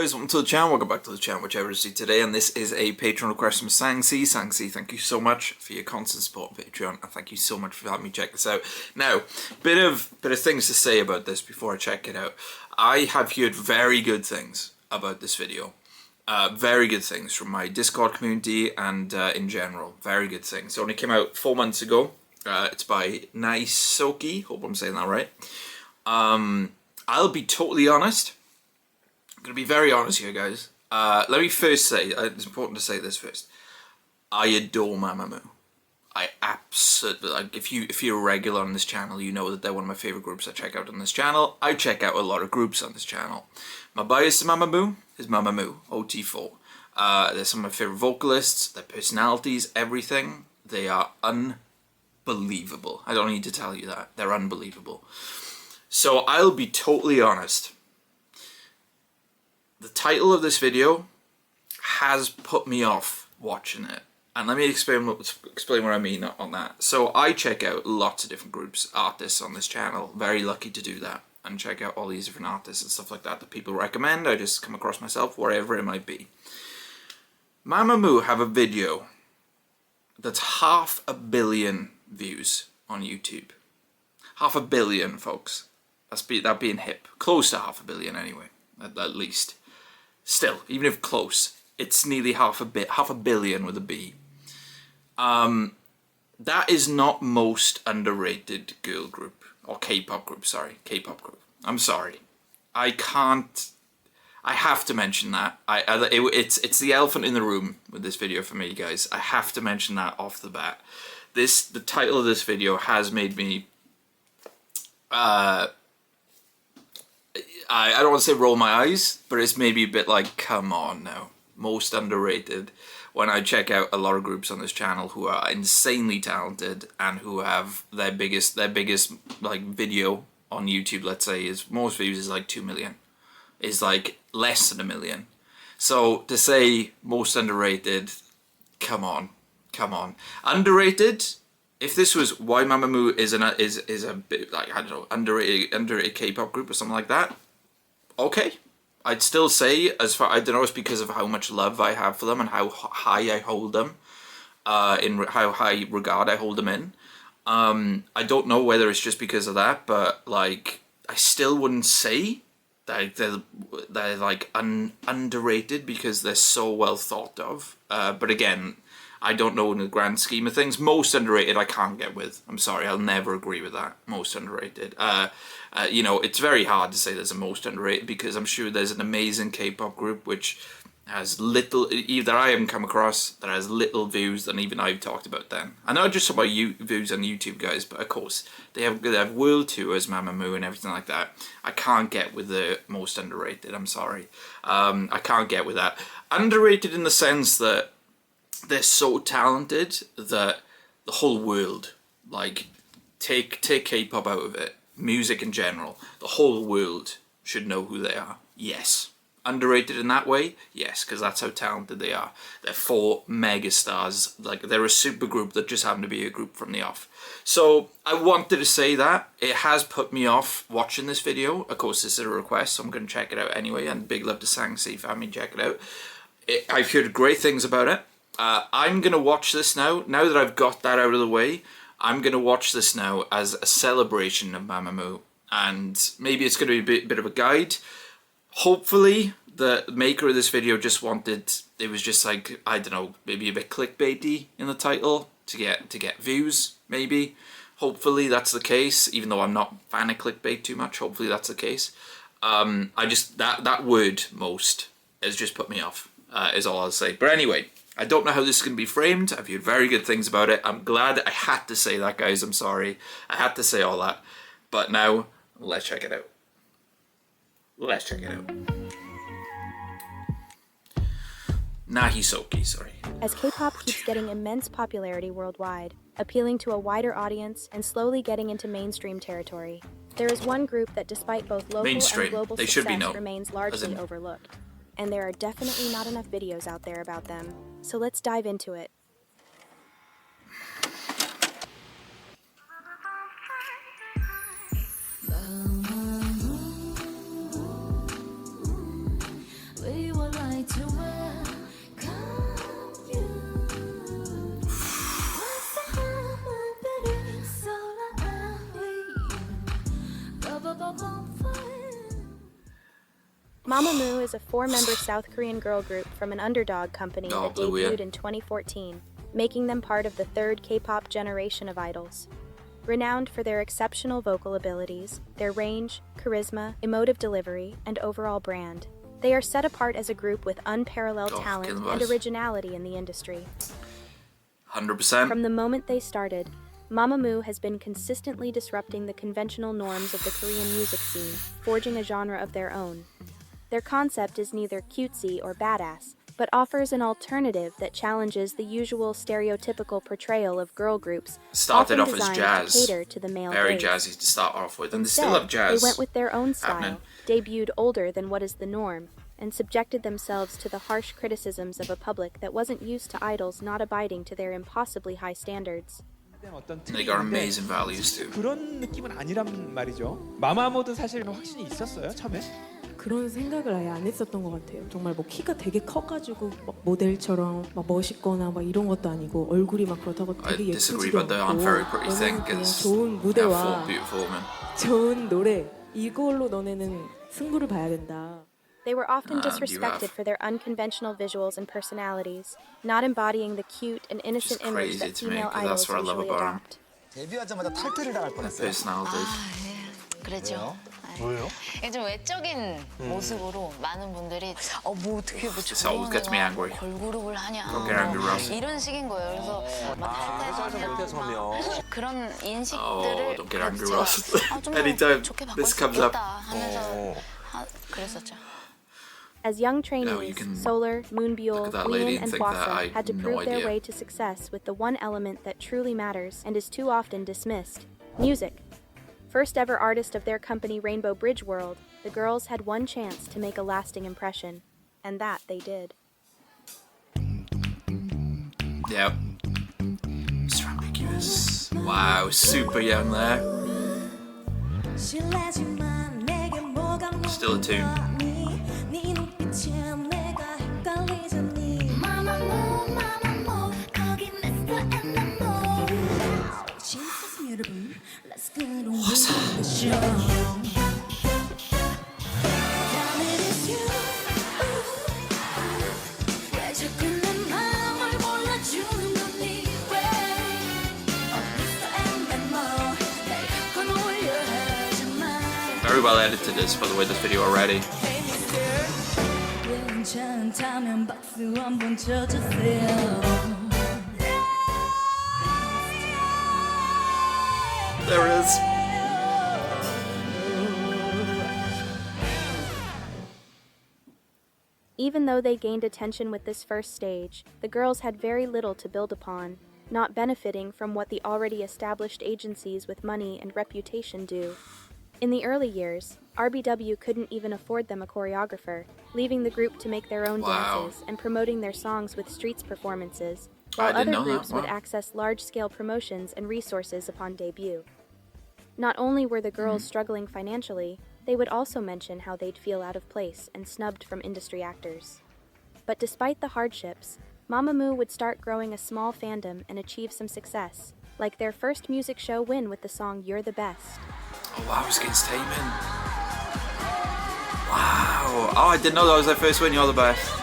guys, welcome to the channel, welcome back to the channel, whichever it is today, and this is a Patreon request from Sangsi. Sangsi, thank you so much for your constant support on Patreon, and thank you so much for having me check this out. Now, bit of things to say about this before I check it out. I have heard very good things about this video. Very good things from my Discord community and in general, very good things. It only came out 4 months ago. It's by Naisoki, hope I'm saying that right. I'll be totally honest. I'm going to be very honest here, guys. Let me first say, it's important to say this first. I adore Mamamoo. I absolutely, like, if you're a regular on this channel, you know that they're one of my favorite groups I check out on this channel. I check out a lot of groups on this channel. My bias to Mamamoo is Mamamoo, OT4. They're some of my favorite vocalists, their personalities, everything. They are unbelievable. I don't need to tell you that. They're unbelievable. So I'll be totally honest. The title of this video has put me off watching it. And let me explain what I mean on that. So I check out lots of different groups, artists on this channel. Very lucky to do that. And check out all these different artists and stuff like that people recommend. I just come across myself, wherever it might be. Mamamoo have a video that's 500 million views on YouTube. 500 million, folks. That being hip. Close to 500 million anyway, at least. Still, even if close, it's nearly half a billion with a B. That is not most underrated girl group, or K-pop group, sorry, K-pop group. I'm sorry. I have to mention that. It's the elephant in the room with this video for me, guys. I have to mention that off the bat. The title of this video has made me, I don't want to say roll my eyes, but it's maybe a bit like, come on now. Most underrated. When I check out a lot of groups on this channel who are insanely talented and who have their biggest like video on YouTube, let's say, is most views is like 2 million. Is like less than 1 million. So to say most underrated, come on. Underrated. If this was why Mamamoo is a bit like, I don't know, underrated K-pop group or something like that, okay, I'd still say, as far, I don't know, it's because of how much love I have for them and how high I hold them, in how high regard I hold them in. I don't know whether it's just because of that, but like, I still wouldn't say that they're like underrated because they're so well thought of. But again, I don't know in the grand scheme of things. Most underrated I can't get with. I'm sorry, I'll never agree with that. Most underrated. You know, it's very hard to say there's a most underrated because I'm sure there's an amazing K-pop group which has little, either I haven't come across, that has little views than even I've talked about then. I know just about views on YouTube, guys, but of course, they have world tours, Mamamoo and everything like that. I can't get with the most underrated, I'm sorry. I can't get with that. Underrated in the sense that they're so talented that the whole world, like, take K-pop out of it, music in general, the whole world should know who they are. Yes. Underrated in that way? Yes, because that's how talented they are. They're 4 megastars. Like, they're a super group that just happen to be a group from the off. So, I wanted to say that. It has put me off watching this video. Of course, this is a request, so I'm going to check it out anyway. And big love to Sangsi for having me check it out. I've heard great things about it. I'm going to watch this now. Now that I've got that out of the way, I'm going to watch this now as a celebration of Mamamoo. And maybe it's going to be a bit of a guide. Hopefully, the maker of this video just wanted, it was just like, I don't know, maybe a bit clickbaity in the title to get views, maybe. Hopefully that's the case, even though I'm not a fan of clickbait too much. Hopefully that's the case. That word, most, has just put me off, is all I'll say. But anyway, I don't know how this is going to be framed. I've heard very good things about it. I'm glad I had to say that, guys. I'm sorry. I had to say all that. But now, let's check it out. Let's check it out. Nahisoki, sorry. As K-pop keeps getting immense popularity worldwide, appealing to a wider audience and slowly getting into mainstream territory, there is one group that despite both local and global success remains largely overlooked. And there are definitely not enough videos out there about them. So let's dive into it. Mamamoo is a 4-member South Korean girl group from an underdog company that debuted in 2014, making them part of the third K-pop generation of idols. Renowned for their exceptional vocal abilities, their range, charisma, emotive delivery, and overall brand, they are set apart as a group with unparalleled talent and originality in the industry. 100%. From the moment they started, Mamamoo has been consistently disrupting the conventional norms of the Korean music scene, forging a genre of their own. Their concept is neither cutesy or badass, but offers an alternative that challenges the usual stereotypical portrayal of girl groups, started often off as designed jazz, to cater to the male very gaze. jazzy to start off with, and Instead, they still have jazz. They went with their own style, happening. debuted older than what is the norm, and subjected themselves to the harsh criticisms of a public that wasn't used to idols not abiding to their impossibly high standards. They got amazing values too. 그런 느낌은 아니란 말이죠. 마마모도 사실 확신이 있었어요, 처음에? 그런 생각을 아예 안 했었던 것 같아요. 정말 뭐 키가 되게 커가지고 막 모델처럼 막 멋있거나 막 이런 것도 아니고 얼굴이 막 그렇다고 되게 예쁘지도 않고 너는 그냥 좋은 무대와 좋은 노래 이걸로 너네는 승부를 봐야 된다. They were often disrespected for their unconventional visuals and personalities, not embodying the cute and innocent image that female idols usually adopt. 데뷔하자마자 탈퇴를 당할 뻔했어요. 그랬죠. 왜요? 좀 외적인 모습으로 많은 분들이 뭐 어떻게 뭐 gets me angry. 걸그룹을 하냐 이런 식인 거예요. 그래서 그런 인식들을 don't get angry, Ross. 좀 Anytime 좋게 this 바꿀 수 comes up. 있겠다 하면서 그랬었죠. As young trainees, Solar, Moonbyul, Wheein, and that Hwasa had to no prove their idea. way to success with the one element that truly matters and is too often dismissed: music. First ever artist of their company Rainbow Bridge World, the girls had one chance to make a lasting impression, and that they did. Yep. Mr. Ambiguous. Wow, super young there. Still a tune. Very well edited this, by the way, this video already. There it is. Even though they gained attention with this first stage, the girls had very little to build upon, not benefiting from what the already established agencies with money and reputation do. In the early years, RBW couldn't even afford them a choreographer, leaving the group to make their own dances and promoting their songs with streets performances, while other groups would access large-scale promotions and resources upon debut. Not only were the girls struggling financially, they would also mention how they'd feel out of place and snubbed from industry actors. But despite the hardships, Mamamoo would start growing a small fandom and achieve some success, like their first music show win with the song You're the Best. Oh wow, it's against Taemin. Wow. Oh, I didn't know that was their first win. You're the best.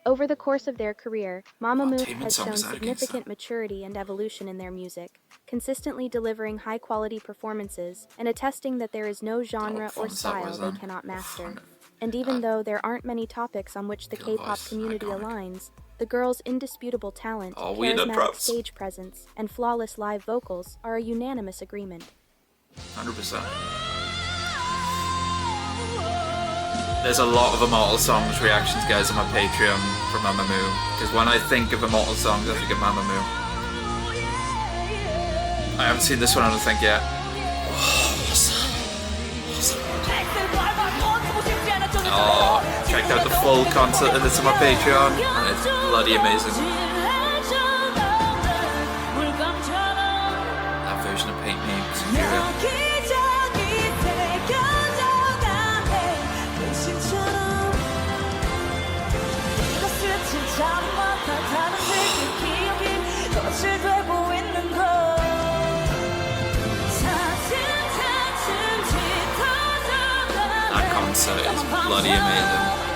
Over the course of their career, Mamamoo has shown significant maturity and evolution in their music, consistently delivering high-quality performances and attesting that there is no genre or style they cannot master. And even though there aren't many topics on which the K-pop community aligns, the girls' indisputable talent, charismatic stage presence, and flawless live vocals are a unanimous agreement. 100%. There's a lot of Immortal Songs reactions, guys, on my Patreon for Mamamoo. Because when I think of Immortal Songs, I think of Mamamoo. I haven't seen this one, I don't think, yet. Oh, checked out the full concert of this on my Patreon, and it's bloody amazing. That version of Paint Me was superior. concert is bloody amazing.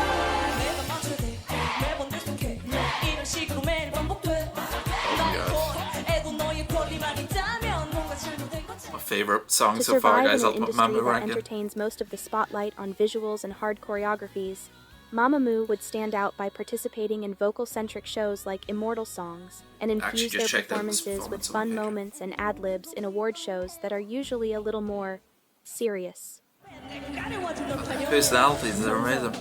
My favorite song To so far, survive guys. in I'll an put industry Mamamoo that ranking. entertains most of the spotlight on visuals and hard choreographies, Mamamoo would stand out by participating in vocal-centric shows like Immortal Songs and infuse their performances with fun moments and ad-libs in award shows that are usually a little more serious. The personalities are amazing.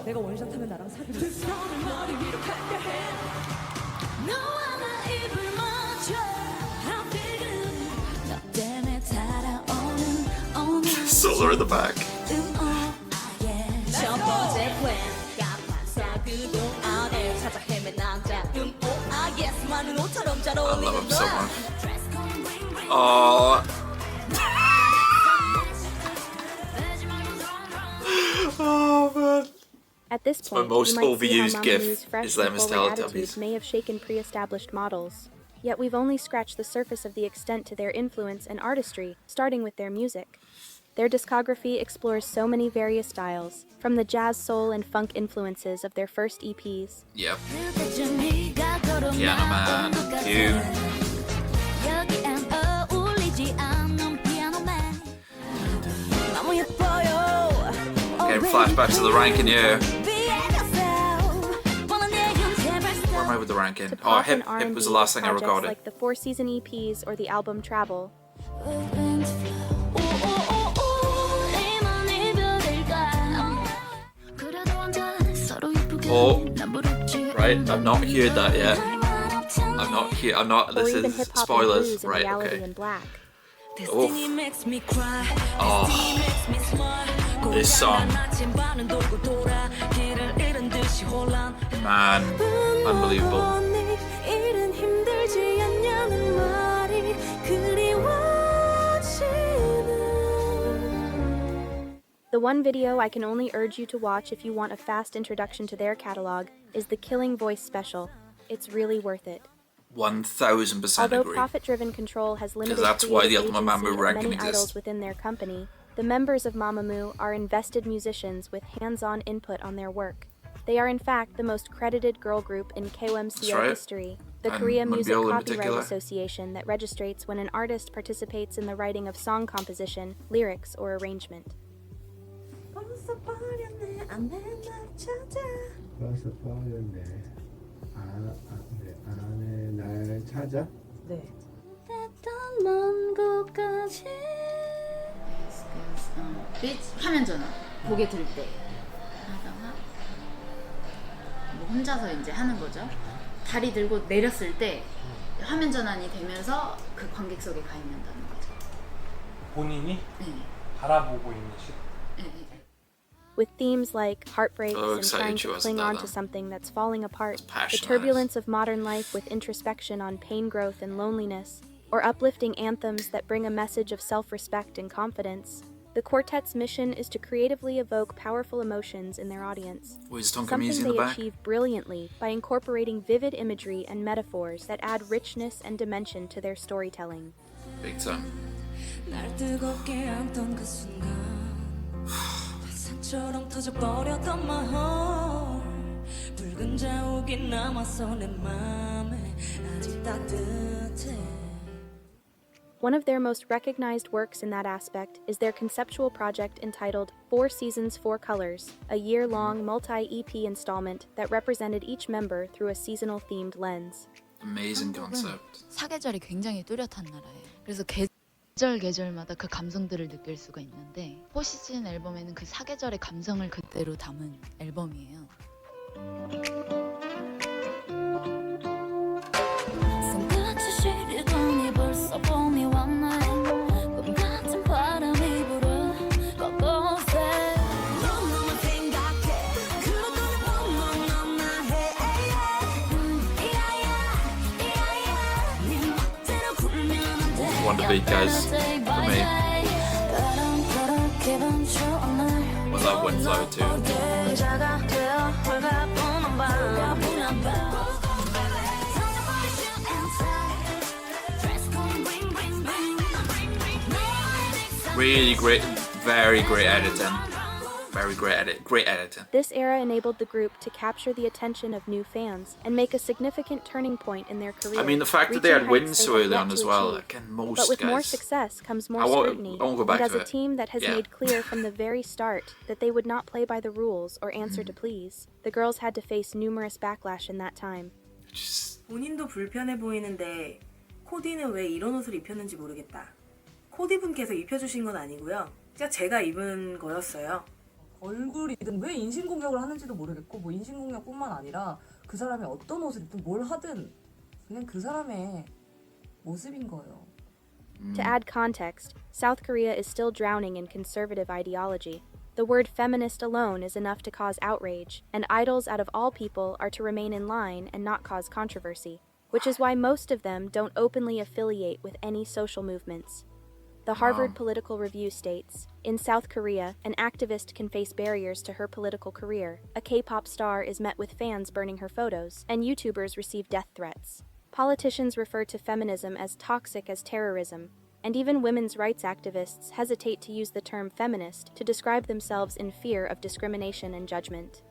Solar in the back. I love him so much. Oh. Oh man. At this point, my most you might see how overused gif Mamamoo's fresh is them and as forward Teletubbies. attitude may have shaken pre-established models. Yet we've only scratched the surface of the extent to their influence and artistry, starting with their music. Their discography explores so many various styles, from the jazz, soul, and funk influences of their first EPs. Yep. Piano Man, Tune. Getting flashbacks to the ranking here. Where am I with the ranking? Oh, Hip was the last thing I recorded. Like the 4-season EPs or the album Travel. Oh, right. I've not heard that yet. I'm not. This is spoilers. Right. Okay. Oh. Oh. This song. Man, unbelievable. The one video I can only urge you to watch if you want a fast introduction to their catalog is the Killing Voice special. It's really worth it. 1000% Although agree. profit-driven control has limited That's why the creative Ultimate agency Mamamoo of ranking many idols exists. within their company, the members of Mamamoo are invested musicians with hands-on input on their work. They are in fact the most credited girl group in KOMCO history, the Korea Music Copyright Association that registrates when an artist participates in the writing of song composition, lyrics, or arrangement. 화면 전화 고개 들 때 하다가 뭐 혼자서 이제 하는 거죠. 다리 들고 내렸을 때 화면 전환이 되면서 그 관객석에 가 있는다는 거죠. 본인이 네. 바라보고 있는 시. With themes like heartbreaks and excited trying she to was cling at that, on to something that's falling apart, the passionate. turbulence of modern life with introspection on pain, growth, and loneliness, or uplifting anthems that bring a message of self-respect and confidence, the quartet's mission is to creatively evoke powerful emotions in their audience, something they achieve brilliantly by incorporating vivid imagery and metaphors that add richness and dimension to their storytelling. Big time. One of their most recognized works in that aspect is their conceptual project entitled 4 Seasons, 4 Colors, a year-long multi-EP installment that represented each member through a seasonal-themed lens. Amazing concept. 사계절이 굉장히 뚜렷한 나라예요. 그래서 계절마다 그 감성들을 느낄 수가 있는데 4시즌 앨범에는 그 사계절의 감성을 그대로 담은 앨범이에요. One of the big guys for me. Well, that wins out too. Really great, very great editing. Very very great editing. This era enabled the group to capture the attention of new fans and make a significant turning point in their career. I mean, the fact that they had wins so early on as well, again, most but with guys... more success comes more scrutiny, I won't go back and to as a team that has made clear from the very start that they would not play by the rules or answer to pleas, the girls had to face numerous backlash in that time. 본인도 불편해 보이는데 코디는 왜 이런 옷을 입혔는지 모르겠다. 코디분께서 입혀주신 건 아니고요. 제가 입은 거였어요. 얼굴이든 왜 인신공격을 하는지도 모르겠고 뭐 인신공격뿐만 아니라 그 사람이 어떤 옷을 입든 뭘 하든 그냥 그 사람의 모습인 거예요. To add context, South Korea is still drowning in conservative ideology. The word feminist alone is enough to cause outrage, and idols out of all people are to remain in line and not cause controversy, which is why most of them don't openly affiliate with any social movements. The Harvard Political Review states, in South Korea, an activist can face barriers to her political career. A K-pop star is met with fans burning her photos, and YouTubers receive death threats. Politicians refer to feminism as toxic as terrorism, and even women's rights activists hesitate to use the term feminist to describe themselves in fear of discrimination and judgment.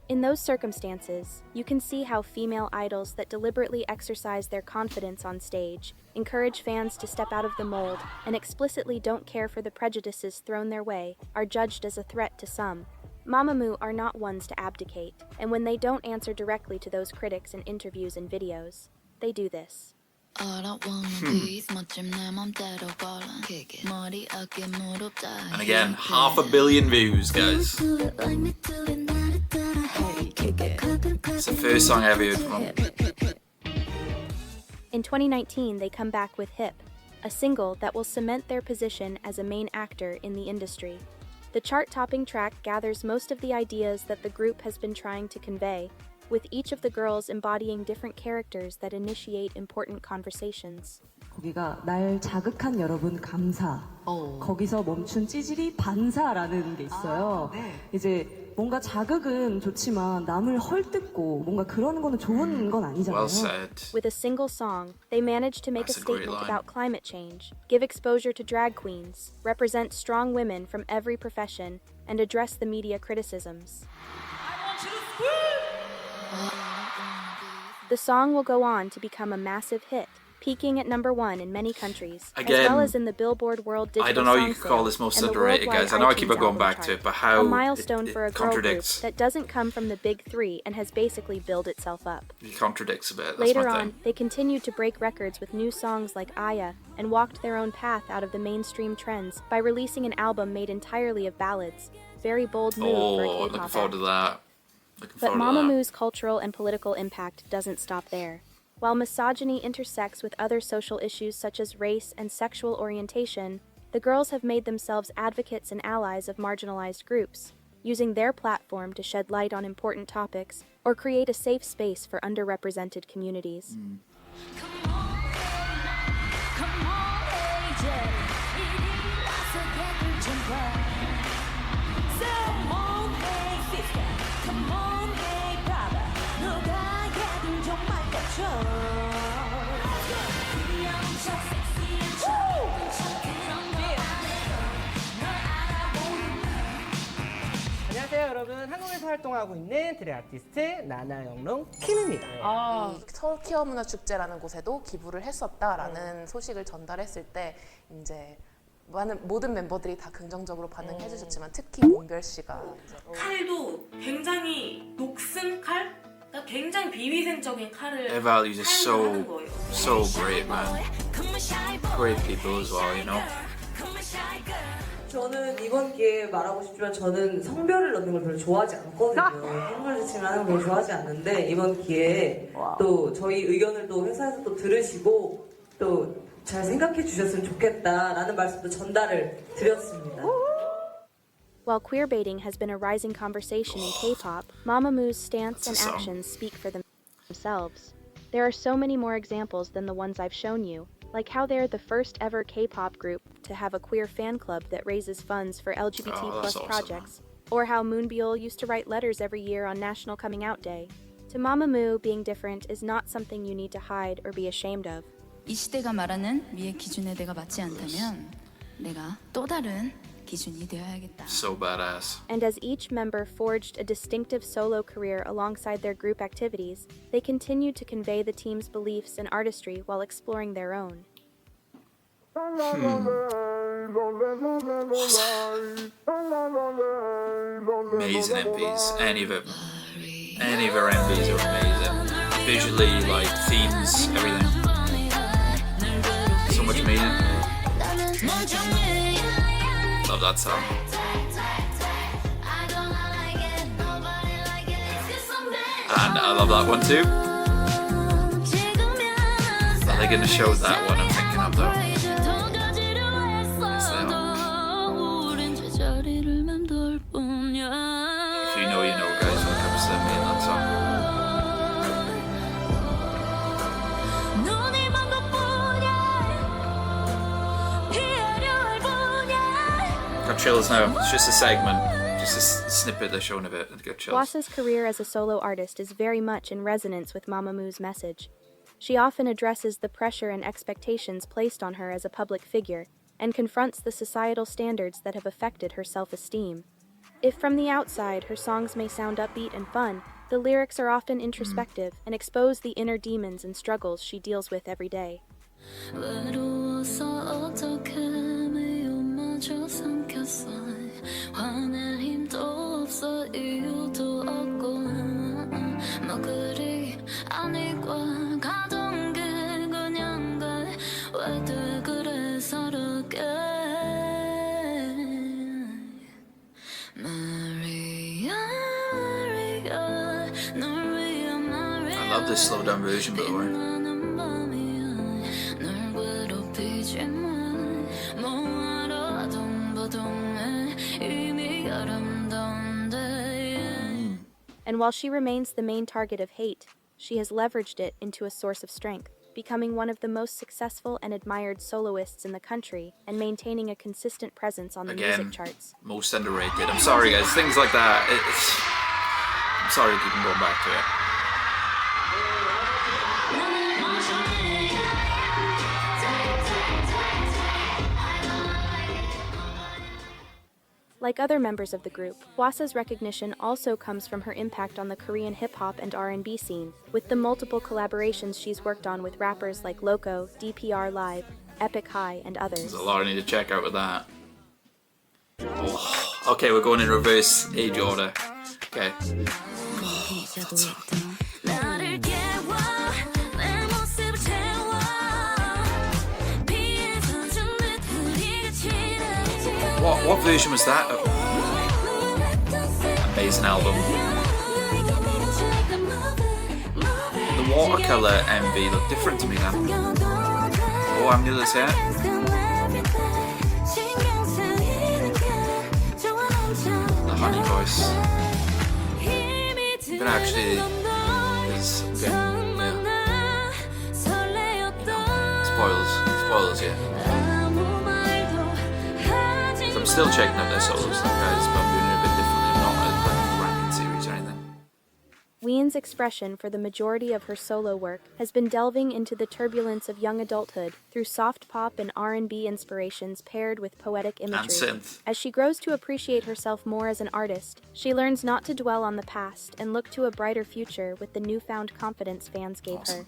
In those circumstances, you can see how female idols that deliberately exercise their confidence on stage, encourage fans to step out of the mold, and explicitly don't care for the prejudices thrown their way, are judged as a threat to some. Mamamoo are not ones to abdicate, and when they don't answer directly to those critics in interviews and videos, they do this. And again, 500 million views, guys. It's the first song I ever heard from them. In 2019, they come back with Hip, a single that will cement their position as a main actor in the industry. The chart-topping track gathers most of the ideas that the group has been trying to convey, with each of the girls embodying different characters that initiate important conversations. 거기가 날 자극한 여러분 감사. 거기서 멈춘 찌질이 반사라는 게 있어요. 이제 뭔가 자극은 좋지만 남을 헐뜯고 뭔가 그러는 거는 좋은 건 아니잖아요. Well said. With a single song, they managed to make That's a a great statement line. about climate change, give exposure to drag queens, represent strong women from every profession, and address the media criticisms. The song will go on to become a massive hit, peaking at #1 in many countries, Again, as well as in the Billboard World Digital I don't know Song you could call Sale this most and the underrated, worldwide guys. I know I keep iTunes on going album back chart. to it, but how a milestone it for a girl group contradicts. that doesn't come from the big three and has basically built itself up. It contradicts a bit. That's Later my on, thing. they continued to break records with new songs like Aya and walked their own path out of the mainstream trends by releasing an album made entirely of ballads. Very bold move for a Oh, K-pop looking forward to that. Looking But forward to that. Mamamoo's cultural and political impact doesn't stop there. While misogyny intersects with other social issues such as race and sexual orientation, the girls have made themselves advocates and allies of marginalized groups, using their platform to shed light on important topics or create a safe space for underrepresented communities. 안녕하세요 여러분, 한국에서 활동하고 있는 드래 아티스트 나나영롱 킴입니다. 터키어 문화 축제라는 곳에도 기부를 했었다라는 소식을 전달했을 때 이제 모든 멤버들이 다 긍정적으로 반응해 주셨지만 특히 몽별 씨가 칼도 굉장히 녹슨 칼? 그러니까 굉장히 비위생적인 칼을 Their values are 사용하는 거예요. so great, man. Great people as well, you know. 저는 이번 기회에 말하고 싶지만 저는 성별을 넣는 걸 별로 좋아하지 않거든요. 성별 지칭하는 걸 별로 좋아하지 않는데 이번 기회에 또 저희 의견을 또 회사에서 또 들으시고 또 잘 생각해 주셨으면 좋겠다라는 말씀도 전달을 드렸습니다. While queerbaiting has been a rising conversation in K-pop, Mamamoo's stance and actions speak for themselves. There are so many more examples than the ones I've shown you, like how they're the first ever K-pop group to have a queer fan club that raises funds for LGBT+ projects, or how Moonbyul used to write letters every year on National Coming Out Day. To Mamamoo, being different is not something you need to hide or be ashamed of. 이 시대가 말하는 미의 기준에 내가 맞지 않다면 내가 또 다른 So badass. And as each member forged a distinctive solo career alongside their group activities, they continued to convey the team's beliefs and artistry while exploring their own. Amazing MVs. Any of her MVs are amazing. Visually, like themes, everything. So much meaning. Love that song. And I love that one too. Are they going to show that one I'm thinking of though? Yes, they are. If you know, you know, guys, when it comes to me and that song. Got chills now. It's just a segment, just a snippet they're showing of it, and get chills. Hwasa's career as a solo artist is very much in resonance with Mamamoo's message. She often addresses the pressure and expectations placed on her as a public figure, and confronts the societal standards that have affected her self-esteem. If from the outside her songs may sound upbeat and fun, the lyrics are often introspective and expose the inner demons and struggles she deals with every day. I love this slow down version, by the way. And while she remains the main target of hate, she has leveraged it into a source of strength, becoming one of the most successful and admired soloists in the country and maintaining a consistent presence on the music charts. Most underrated. I'm sorry guys, things like that, I'm sorry to keep going back to it. Like other members of the group, Hwasa's recognition also comes from her impact on the Korean hip-hop and R&B scene, with the multiple collaborations she's worked on with rappers like Loco, DPR Live, Epic High, and others. There's a lot I need to check out with that. Oh, okay, we're going in reverse age order. Okay. Oh, that song. What version was that? Amazing album. The watercolor MV looked different to me then. Oh, I'm nearly there. The honey voice. I'm gonna actually. Yeah. Spoilers, yeah. I'm still checking out their solo stuff, guys, but I'm doing it a bit differently. I'm not like a ranking series or anything. Ween's expression for the majority of her solo work has been delving into the turbulence of young adulthood through soft pop and R&B inspirations paired with poetic imagery. And synth. As she grows to appreciate herself more as an artist, she learns not to dwell on the past and look to a brighter future with the newfound confidence fans gave her.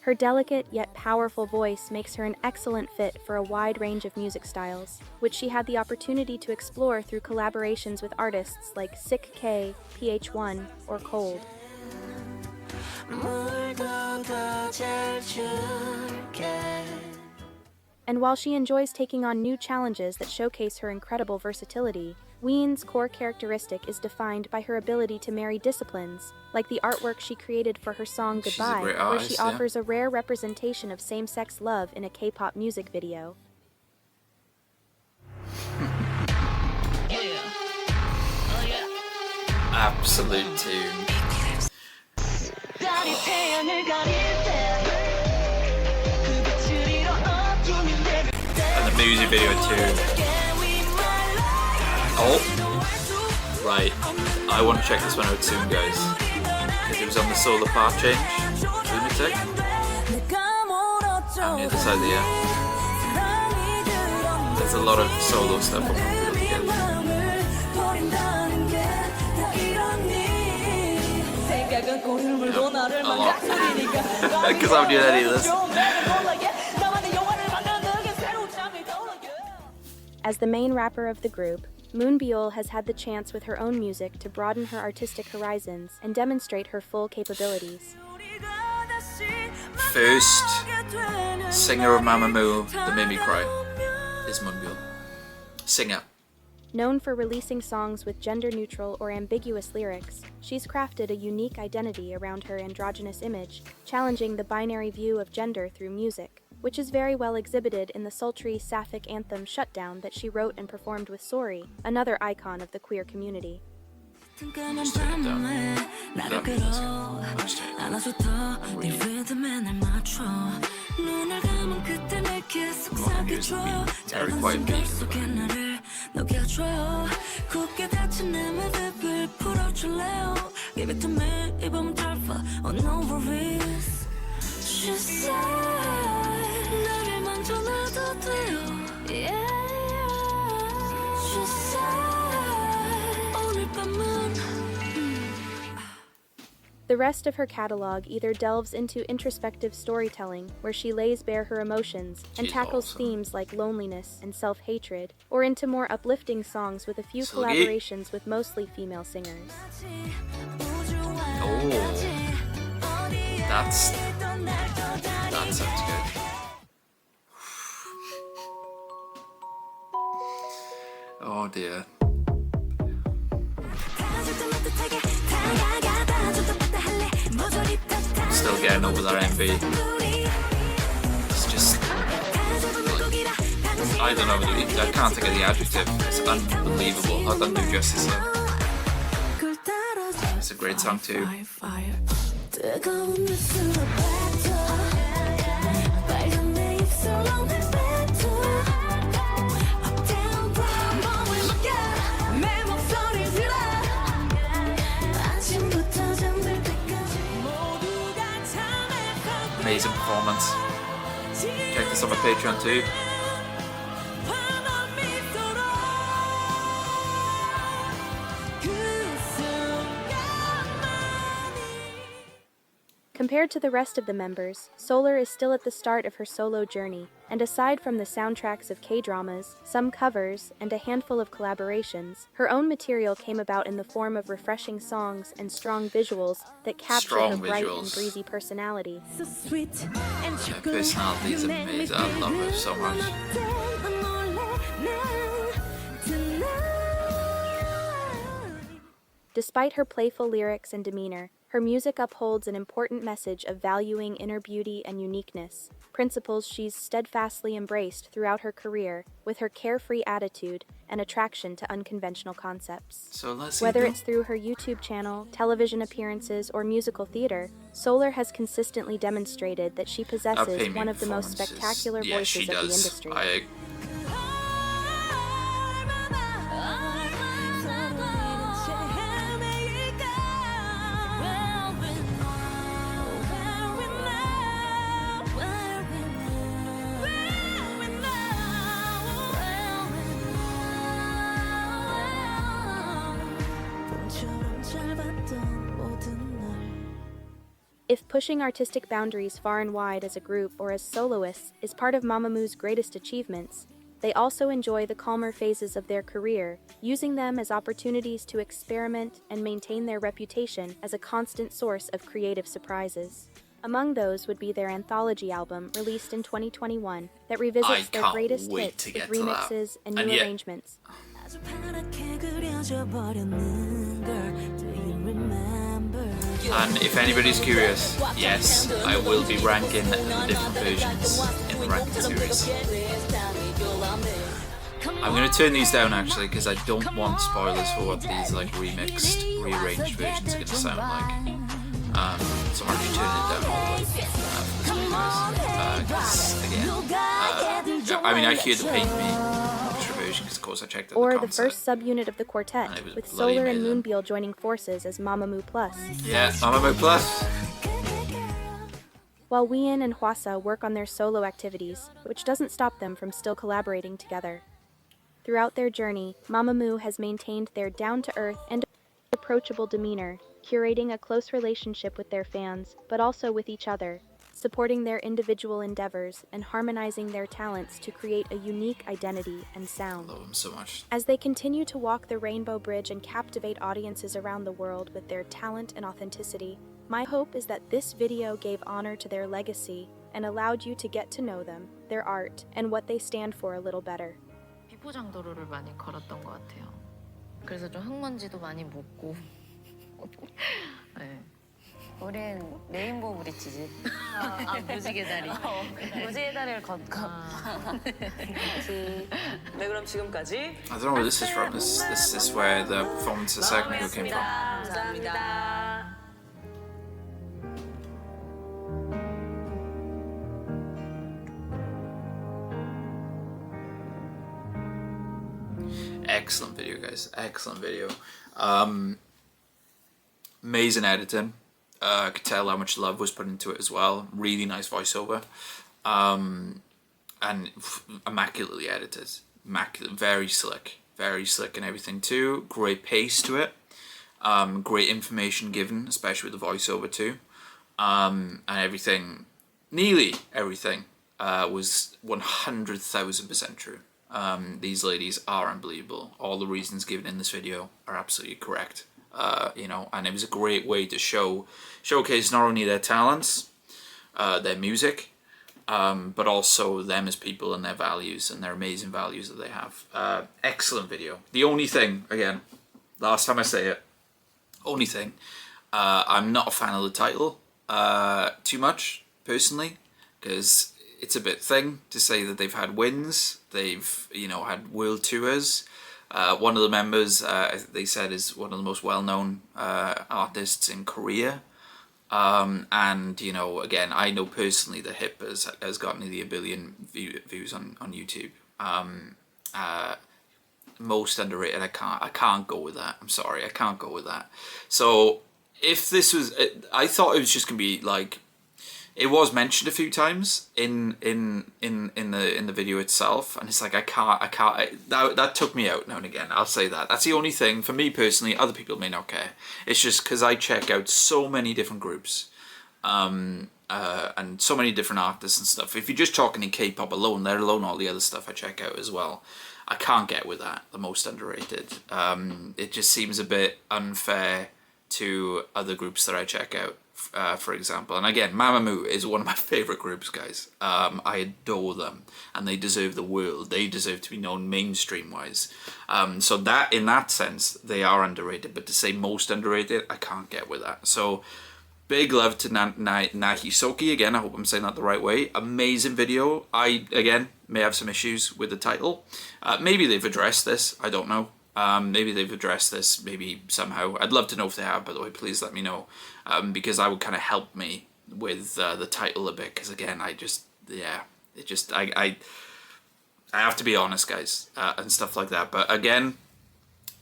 Her delicate yet powerful voice makes her an excellent fit for a wide range of music styles, which she had the opportunity to explore through collaborations with artists like Sick K, PH1, or Cold. And while she enjoys taking on new challenges that showcase her incredible versatility, Ween's core characteristic is defined by her ability to marry disciplines, like the artwork she created for her song Goodbye, where she offers a rare representation of same-sex love in a K-pop music video. absolute tune. And the music video too. Oh, right. I want to check this one out soon, guys. Because it was on the Solar Part Change Lunatic. On the other side here. There's a lot of solo stuff on Mamamoo together. A lot. Because I'm doing any of this. As the main rapper of the group, Moonbyul has had the chance with her own music to broaden her artistic horizons and demonstrate her full capabilities. First singer of Mamamoo that made me cry is Moonbyul. Singer. Known for releasing songs with gender-neutral or ambiguous lyrics, she's crafted a unique identity around her androgynous image, challenging the binary view of gender through music, which is very well exhibited in the sultry sapphic anthem Shutdown that she wrote and performed with Sori, another icon of the queer community. Very quiet beat. The rest of her catalog either delves into introspective storytelling, where she lays bare her emotions and tackles themes like loneliness and self-hatred, or into more uplifting songs with a few collaborations with mostly female singers. Oh, that sounds good. Oh dear. Still getting over that envy. It's just like, I don't know, I can't think of the adjective. It's unbelievable. I don't do justice to it. It's a great song too. Amazing performance. Check this on my Patreon too. Compared to the rest of the members, Solar is still at the start of her solo journey, and aside from the soundtracks of K-dramas, some covers, and a handful of collaborations, her own material came about in the form of refreshing songs and strong visuals that capture her bright and breezy personality. Her personality is amazing. I love her so much. Despite her playful lyrics and demeanor, her music upholds an important message of valuing inner beauty and uniqueness, principles she's steadfastly embraced throughout her career with her carefree attitude and attraction to unconventional concepts. Whether it's through her YouTube channel, television appearances, or musical theater, Solar has consistently demonstrated that she possesses one of the most spectacular voices of the industry. If pushing artistic boundaries far and wide as a group or as soloists is part of Mamamoo's greatest achievements, they also enjoy the calmer phases of their career, using them as opportunities to experiment and maintain their reputation as a constant source of creative surprises. Among those would be their anthology album released in 2021 that revisits their greatest hits with remixes and new arrangements. And if anybody's curious, yes, I will be ranking the different versions in the ranking series. I'm gonna turn these down actually because I don't want spoilers for what these like remixed, rearranged versions are gonna sound like. So I'm actually turning it down all the way for this video, guys. Because again, I mean I hear the Paint Me extra version because of course I checked out or the the first subunit of the quartet, with Solar and Moonbeal joining forces as Mamamoo Plus. Yeah, Mamamoo Plus. While Wheein and Hwasa work on their solo activities, which doesn't stop them from still collaborating together. Throughout their journey, Mamamoo has maintained their down-to-earth and approachable demeanor, curating a close relationship with their fans, but also with each other, supporting their individual endeavors and harmonizing their talents to create a unique identity and sound. I love them so much. As they continue to walk the Rainbow Bridge and captivate audiences around the world with their talent and authenticity, my hope is that this video gave honor to their legacy and allowed you to get to know them, their art, and what they stand for a little better. 비포장 도로를 많이 걸었던 것 같아요. 그래서 좀 흙먼지도 많이 묻고. 네. 우린 레인보우 브릿지지. 무지개 다리. 무지개 다리를 걷고. 네, 그럼 지금까지. I don't know where this is from. This is where the performance of Second came from. 감사합니다. Excellent video, guys. Excellent video. Amazing editing. I could tell how much love was put into it as well. Really nice voiceover. And immaculately edited. Very slick and everything too. Great pace to it. Great information given, especially with the voiceover too. And everything, nearly everything, was 100,000% true. These ladies are unbelievable. All the reasons given in this video are absolutely correct. You know, and it was a great way to showcase not only their talents, their music, but also them as people and their values and their amazing values that they have. Excellent video. The only thing, again, last time I say it, only thing, I'm not a fan of the title too much, personally, because it's a bit thing to say that they've had wins, they've, you know, had world tours. One of the members, they said, is one of the most well-known artists in Korea. And, you know, again, I know personally that Hip has got nearly 1 billion views on YouTube. Most underrated. I can't go with that. I'm sorry, I can't go with that. So if this was, I thought it was just gonna be like, it was mentioned a few times in the video itself, and it's like I can't. That took me out now and again. I'll say that. That's the only thing for me personally. Other people may not care. It's just because I check out so many different groups, and so many different artists and stuff. If you're just talking in K-pop alone, let alone all the other stuff I check out as well, I can't get with that. The most underrated. It just seems a bit unfair to other groups that I check out. For example, and again, Mamamoo is one of my favorite groups, guys. I adore them, and they deserve the world. They deserve to be known mainstream wise. So that, in that sense, they are underrated. But to say most underrated, I can't get with that. So big love to Nahisoki again. I hope I'm saying that the right way. Amazing video. I again may have some issues with the title. Maybe they've addressed this. I don't know. Maybe they've addressed this, maybe somehow. I'd love to know if they have, by the way. Please let me know, because that would kind of help me with the title a bit. Because again, I have to be honest, guys, and stuff like that. But again,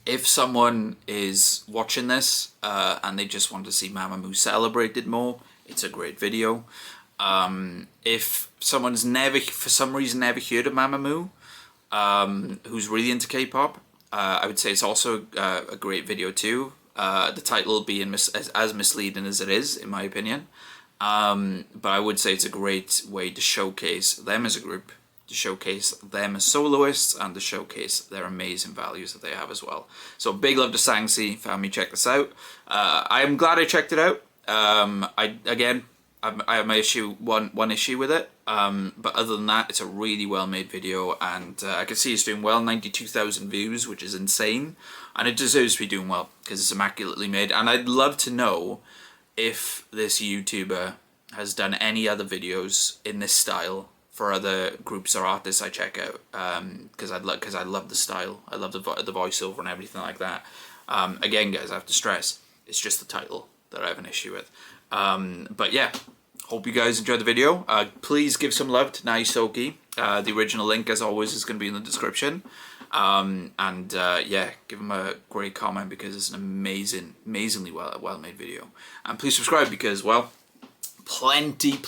if someone is watching this and they just want to see Mamamoo celebrated more, it's a great video. If someone's never, for some reason, never heard of Mamamoo, who's really into K-pop, I would say it's also a great video too. The title being as misleading as it is, in my opinion. But I would say it's a great way to showcase them as a group, to showcase them as soloists, and to showcase their amazing values that they have as well. So big love to Sangsi for having me check this out. I'm glad I checked it out. I have my one issue with it. But other than that, it's a really well made video, and I can see it's doing well. 92,000 views, which is insane, and it deserves to be doing well because it's immaculately made. And I'd love to know if this YouTuber has done any other videos in this style for other groups or artists I check out, because I love the style, I love the voiceover and everything like that. Again, guys, I have to stress, it's just the title that I have an issue with. But yeah, hope you guys enjoyed the video. Please give some love to Naisoki. The original link, as always, is going to be in the description. Yeah, give him a great comment because it's an amazingly well made video. And please subscribe because, well, plenty of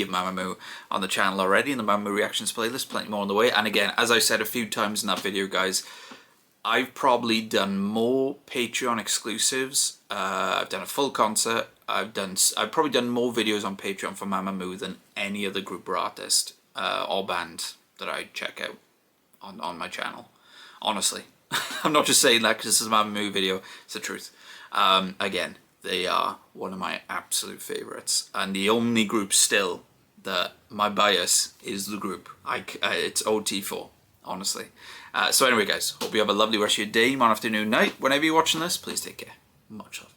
Mamamoo on the channel already in the Mamamoo reactions playlist, plenty more on the way. And again, as I said a few times in that video, guys, I've probably done more Patreon exclusives. I've done a full concert. I've probably done more videos on Patreon for Mamamoo than any other group or artist or band that I check out on my channel. Honestly, I'm not just saying that because this is a Mamamoo video. It's the truth. Again, they are one of my absolute favorites, and the only group still that my bias is the group. It's OT4, honestly. So anyway, guys, hope you have a lovely rest of your day, morning, afternoon, night. Whenever you're watching this, please take care. Much love.